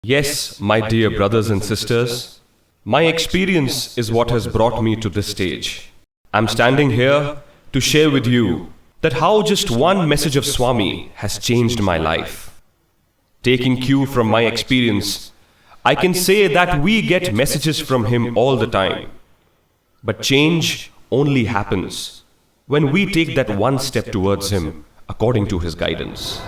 Yes, my dear brothers and sisters, my experience is what has brought me to this stage. I'm standing here to share with you that how just one message of Swami has changed my life. Taking cue from my experience, I can say that we get messages from him all the time. But change only happens when we take that one step towards him according to his guidance.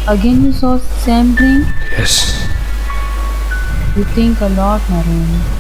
Again you saw same dream? Yes. You think a lot, Naren.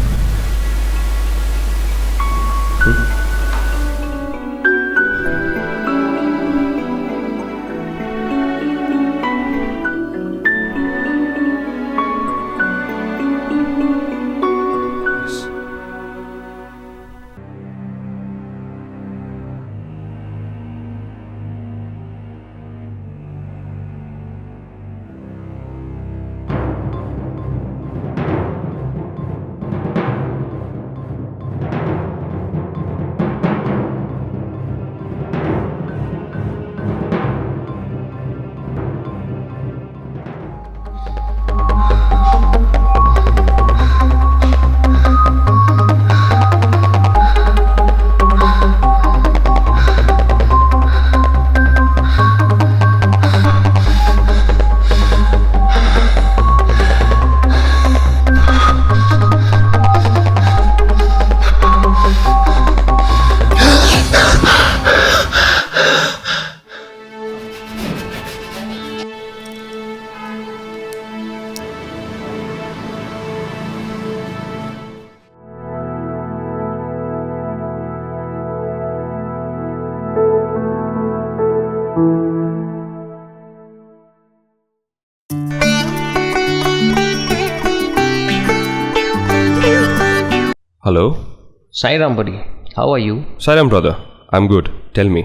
Hello? Sairam buddy, how are you? Sairam brother, I'm good. Tell me.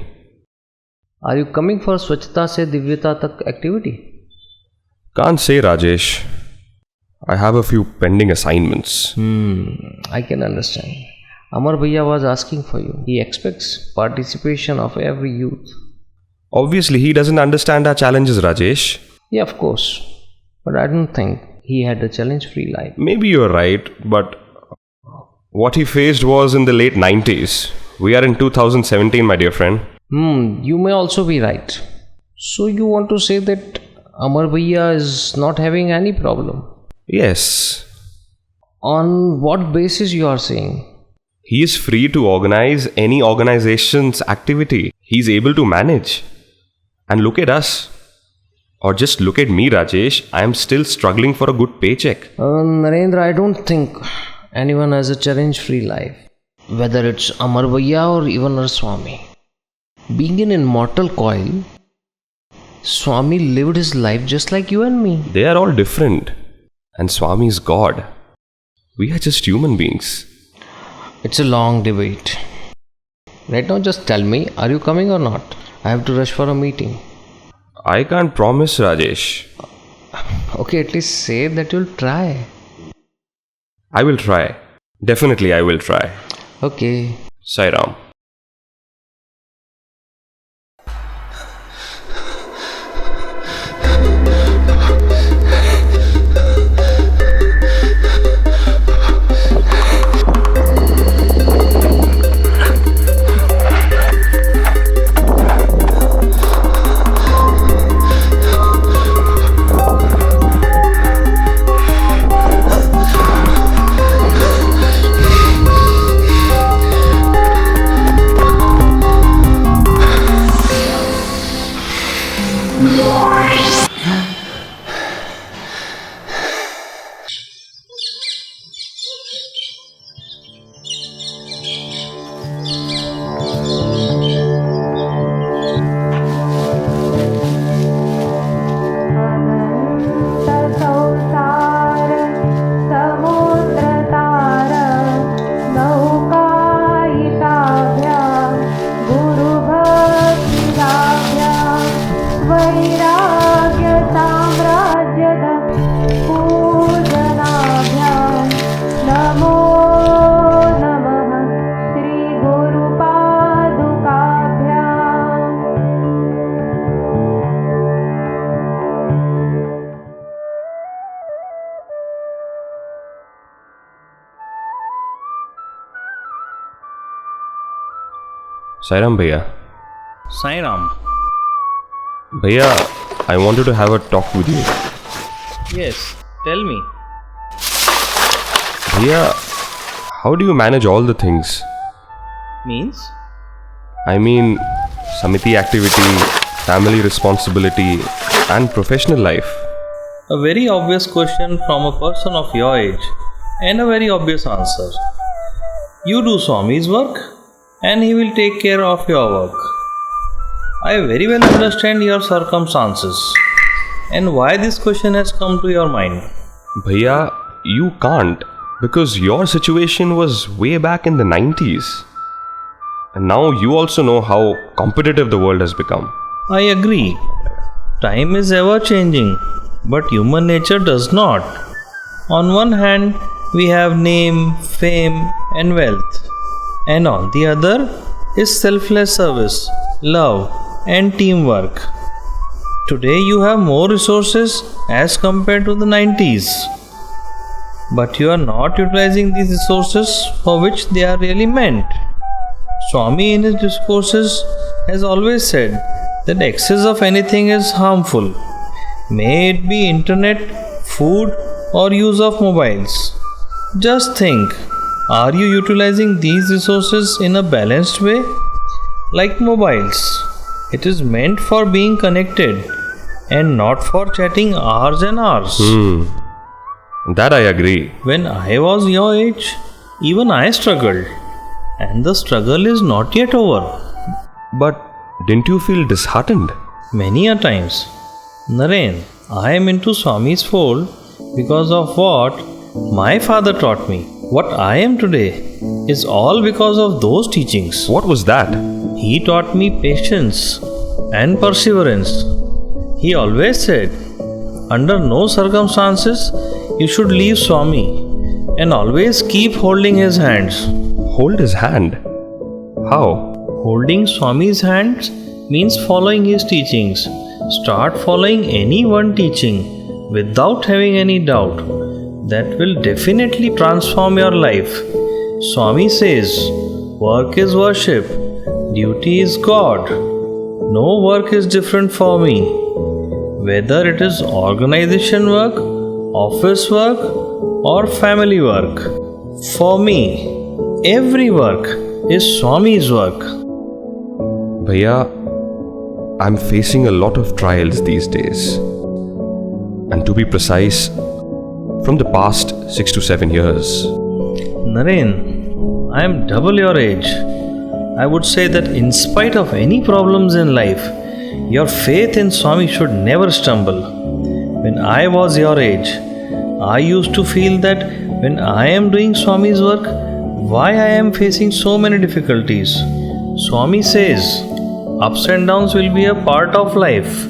Are you coming for Swachhta se Divyata tak activity? Can't say, Rajesh. I have a few pending assignments. I can understand. Amar Bhaiya was asking for you. He expects participation of every youth. Obviously, he doesn't understand our challenges, Rajesh. Yeah, of course. But I don't think he had a challenge-free life. Maybe you're right, but what he faced was in the late 90s. We are in 2017, my dear friend. You may also be right. So you want to say that Amar Bhaiya is not having any problem? Yes. On what basis you are saying? He is free to organize any organization's activity. He's able to manage. And look at us. Or just look at me, Rajesh. I am still struggling for a good paycheck. Narendra, I don't think anyone has a challenge-free life. Whether it's Amar Bhaiya or even our Swami. Being an immortal coil, Swami lived his life just like you and me. They are all different. And Swami is God. We are just human beings. It's a long debate. Right now just tell me, are you coming or not? I have to rush for a meeting. I can't promise, Rajesh. Okay, at least say that you'll try. I will try. Definitely I will try. Okay. Sai Ram. Sairam Bhaiya. Sairam. Bhaiya, I wanted to have a talk with you. Yes, tell me. Bhaiya, how do you manage all the things? Means? I mean, Samiti activity, family responsibility, and professional life. A very obvious question from a person of your age, and a very obvious answer. You do Swami's work, and he will take care of your work. I very well understand your circumstances and why this question has come to your mind. Bhaiya, you can't, because your situation was way back in the 90s. And now you also know how competitive the world has become. I agree. Time is ever changing, but human nature does not. On one hand, we have name, fame, and wealth, and on the other is selfless service, love, and teamwork. Today you have more resources as compared to the 90s, but you are not utilizing these resources for which they are really meant. Swami in his discourses has always said that excess of anything is harmful, may it be internet, food, or use of mobiles. Just think, are you utilizing these resources in a balanced way? Like mobiles, it is meant for being connected and not for chatting hours and hours. That I agree. When I was your age, even I struggled, and the struggle is not yet over. But didn't you feel disheartened? Many a times. Naren, I am into Swami's fold because of what my father taught me. What I am today is all because of those teachings. What was that? He taught me patience and perseverance. He always said, under no circumstances you should leave Swami and always keep holding his hands. Hold his hand? How? Holding Swami's hands means following his teachings. Start following any one teaching without having any doubt. That will definitely transform your life. Swami says, work is worship, duty is God. No work is different for me. Whether it is organization work, office work, or family work. For me, every work is Swami's work. Bhaiya, I'm facing a lot of trials these days. And to be precise, from the past 6 to 7 years. Naren, I am double your age. I would say that in spite of any problems in life, your faith in Swami should never stumble. When I was your age, I used to feel that when I am doing Swami's work, why I am facing so many difficulties. Swami says, ups and downs will be a part of life,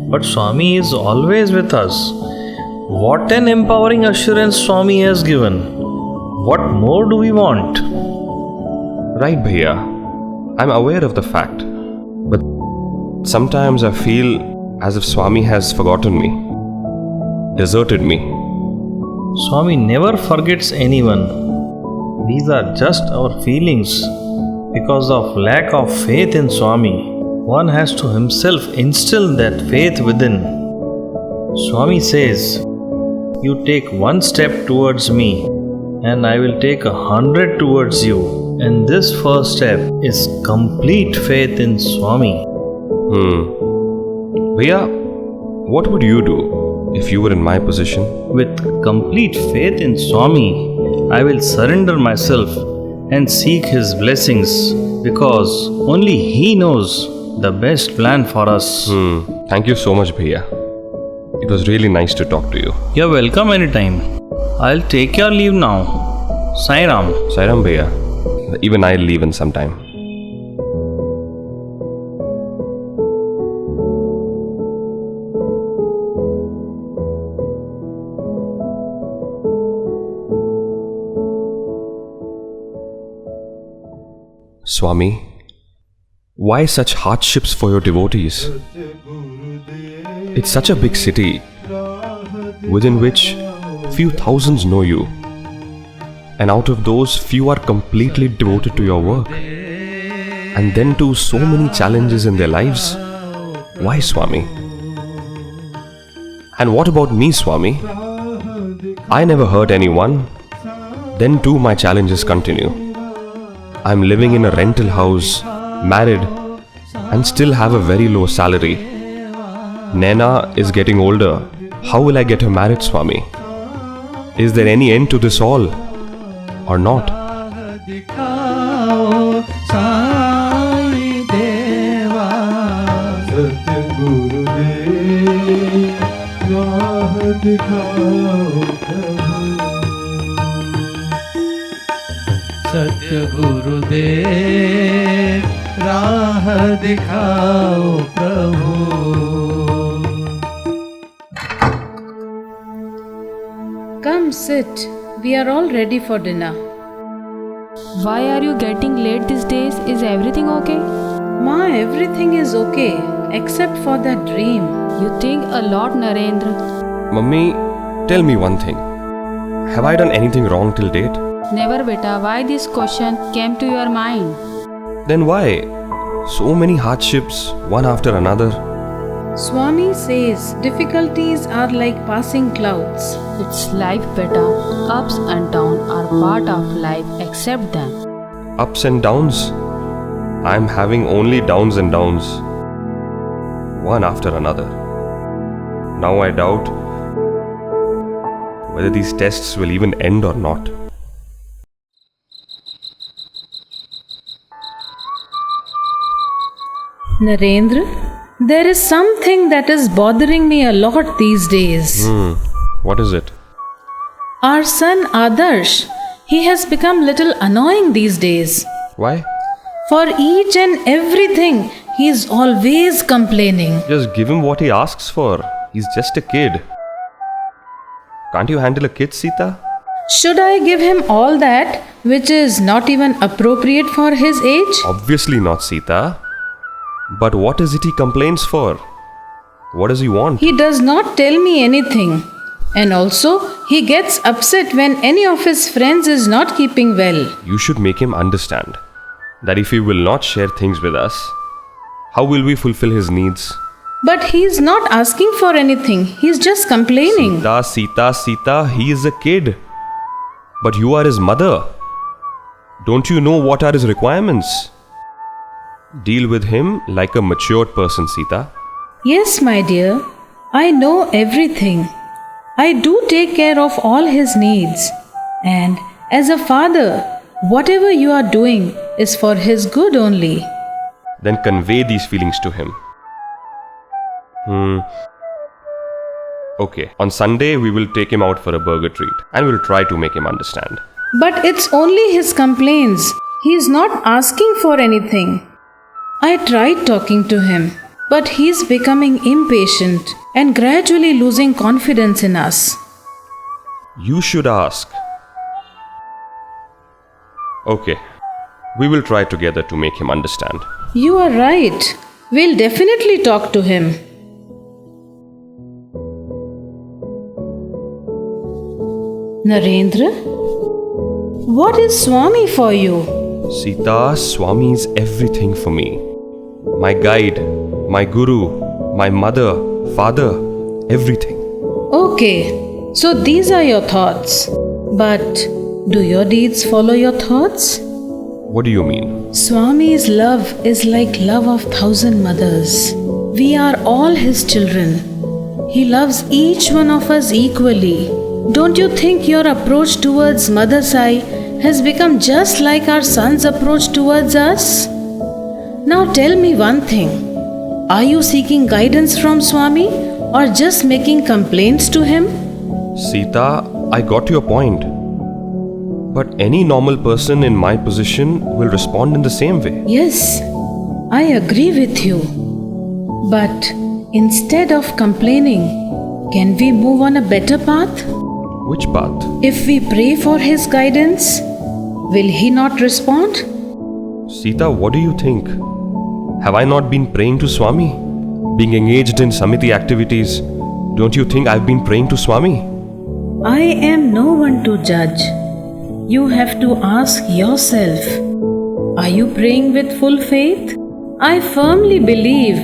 but Swami is always with us. What an empowering assurance Swami has given. What more do we want? Right, Bhaiya. I'm aware of the fact. But sometimes I feel as if Swami has forgotten me, deserted me. Swami never forgets anyone. These are just our feelings. Because of lack of faith in Swami, one has to himself instill that faith within. Swami says, you take one step towards me, and I will take 100 towards you. And this first step is complete faith in Swami. Bhaiya, what would you do if you were in my position? With complete faith in Swami, I will surrender myself and seek his blessings, because only he knows the best plan for us. Thank you so much, Bhaiya. It was really nice to talk to you. You're welcome anytime. I'll take your leave now. Sairam. Sairam, Bhaiya. Even I'll leave in some time. Swami, why such hardships for your devotees? It's such a big city, within which few thousands know you, and out of those, few are completely devoted to your work. and then too so many challenges in their lives? Why, Swami? And what about me, Swami? I never hurt anyone. Then too my challenges continue. I'm living in a rental house, married, and still have a very low salary. Naina is getting older. How will I get her married, Swami? Is there any end to this all? Or not? सत्य गुरुदेव राह दिखाओ प्रभु. Come sit. We are all ready for dinner. Why are you getting late these days? Is everything okay? Ma, everything is okay except for that dream. You think a lot, Narendra. Mummy, tell me one thing. Have I done anything wrong till date? Never, beta. Why this question came to your mind? Then why? So many hardships, one after another. Swami says difficulties are like passing clouds. It's life, beta. Ups and downs are part of life. Accept them. Ups and downs? I'm having only downs and downs. One after another. Now I doubt whether these tests will even end or not. Narendra, there is something that is bothering me a lot these days. What is it? Our son Adarsh, he has become little annoying these days. Why? For each and everything, he is always complaining. Just give him what he asks for. He's just a kid. Can't you handle a kid, Sita? Should I give him all that which is not even appropriate for his age? Obviously not, Sita. But what is it he complains for? What does he want? He does not tell me anything. And also, he gets upset when any of his friends is not keeping well. You should make him understand that if he will not share things with us, how will we fulfill his needs? But he is not asking for anything. He is just complaining. Sita, he is a kid. But you are his mother. Don't you know what are his requirements? Deal with him like a matured person, Sita. Yes, my dear. I know everything. I do take care of all his needs. And as a father, whatever you are doing is for his good only. Then convey these feelings to him. Okay, on Sunday we will take him out for a burger treat and we'll try to make him understand. But it's only his complaints. He is not asking for anything. I tried talking to him, but he is becoming impatient and gradually losing confidence in us. You should ask. Okay, we will try together to make him understand. You are right. We'll definitely talk to him. Narendra, what is Swami for you? Sita, Swami is everything for me. My guide, my guru, my mother, father, everything. Okay, so these are your thoughts. But do your deeds follow your thoughts? What do you mean? Swami's love is like love of 1,000 mothers. We are all his children. He loves each one of us equally. Don't you think your approach towards Mother Sai has become just like our son's approach towards us? Now tell me one thing. Are you seeking guidance from Swami or just making complaints to him? Sita, I got your point. But any normal person in my position will respond in the same way. Yes, I agree with you. But instead of complaining, can we move on a better path? Which path? If we pray for his guidance, will he not respond? Sita, what do you think? Have I not been praying to Swami? Being engaged in Samiti activities, don't you think I've been praying to Swami? I am no one to judge. You have to ask yourself, Are you praying with full faith? I firmly believe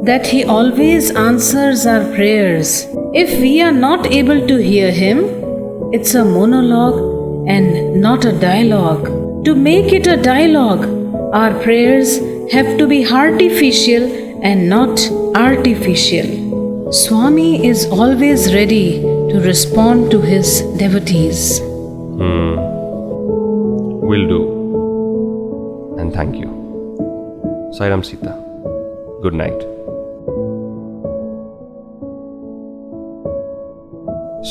that He always answers our prayers. If we are not able to hear Him, it's a monologue and not a dialogue. To make it a dialogue, our prayers have to be artificial and not artificial. Swami is always ready to respond to his devotees. Will do. And thank you. Sairam Sita. Good night.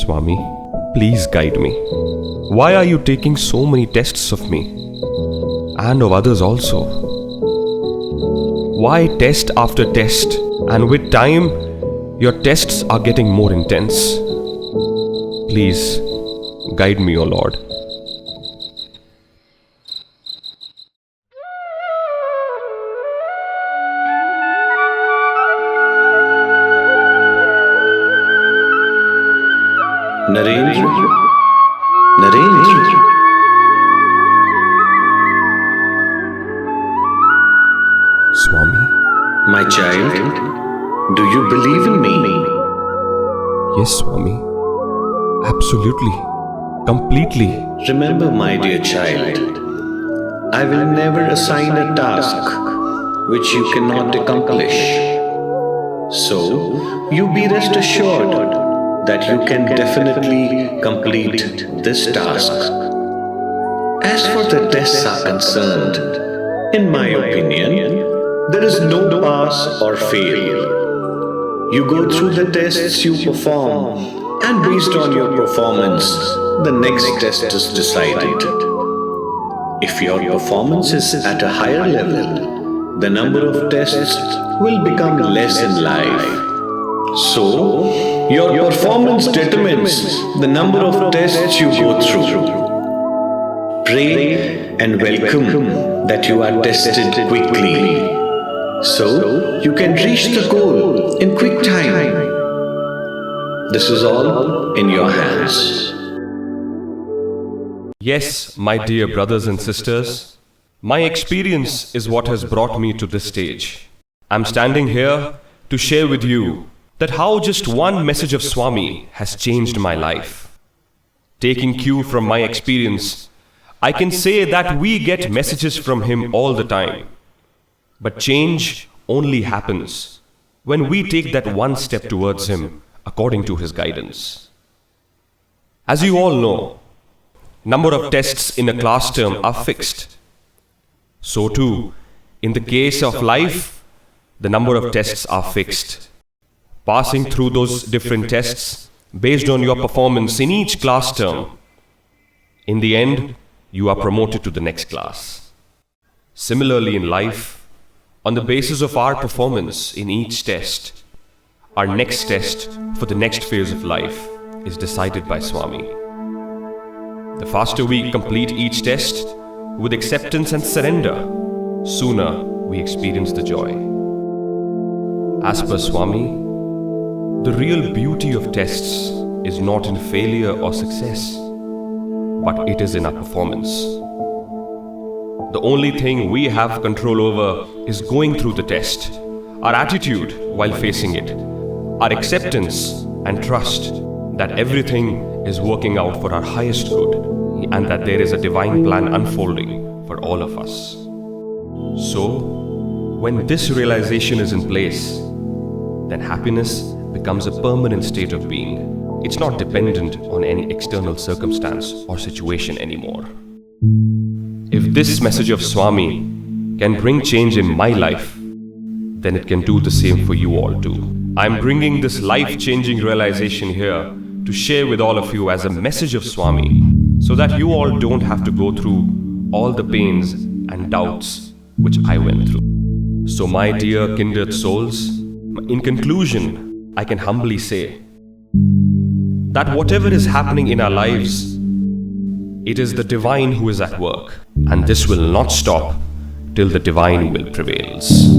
Swami, please guide me. Why are you taking so many tests of me? And of others also? Why test after test? And with time, your tests are getting more intense. Please, guide me, O Lord. Narendra. Swami? My child, do you believe in me? Yes, Swami. Absolutely. Completely. Remember, my dear child, I will never assign a task which you cannot accomplish. So, you be rest assured that you can definitely complete this task. As for the tests are concerned, in my opinion, there is no pass or fail. You go through the tests you perform, and based on your performance, the next test is decided. If your performance is at a higher level, the number of tests will become less in life. So, your performance determines the number of tests you go through. Pray and welcome that you are tested quickly, so you can reach the goal in quick time. This is all in your hands. Yes, my dear brothers and sisters, my experience is what has brought me to this stage. I'm standing here to share with you that how just one message of Swami has changed my life. Taking cue from my experience, I can say that we get messages from him all the time. But change only happens when we take that one step towards him according to his guidance. As you all know, number of tests in a class term are fixed. So too, in the case of life, the number of tests are fixed. Passing through those different tests based on your performance in each class term, in the end, you are promoted to the next class. Similarly in life, on the basis of our performance in each test, our next test for the next phase of life is decided by Swami. The faster we complete each test with acceptance and surrender, sooner we experience the joy. As per Swami, the real beauty of tests is not in failure or success, but it is in our performance. The only thing we have control over is going through the test, our attitude while facing it, our acceptance and trust that everything is working out for our highest good and that there is a divine plan unfolding for all of us. So, when this realization is in place, then happiness becomes a permanent state of being. It's not dependent on any external circumstance or situation anymore. If this message of Swami can bring change in my life, then it can do the same for you all too. I'm bringing this life-changing realization here to share with all of you as a message of Swami, so that you all don't have to go through all the pains and doubts which I went through. So my dear kindred souls, in conclusion, I can humbly say that whatever is happening in our lives, it is the divine who is at work, and this will not stop till the divine will prevails.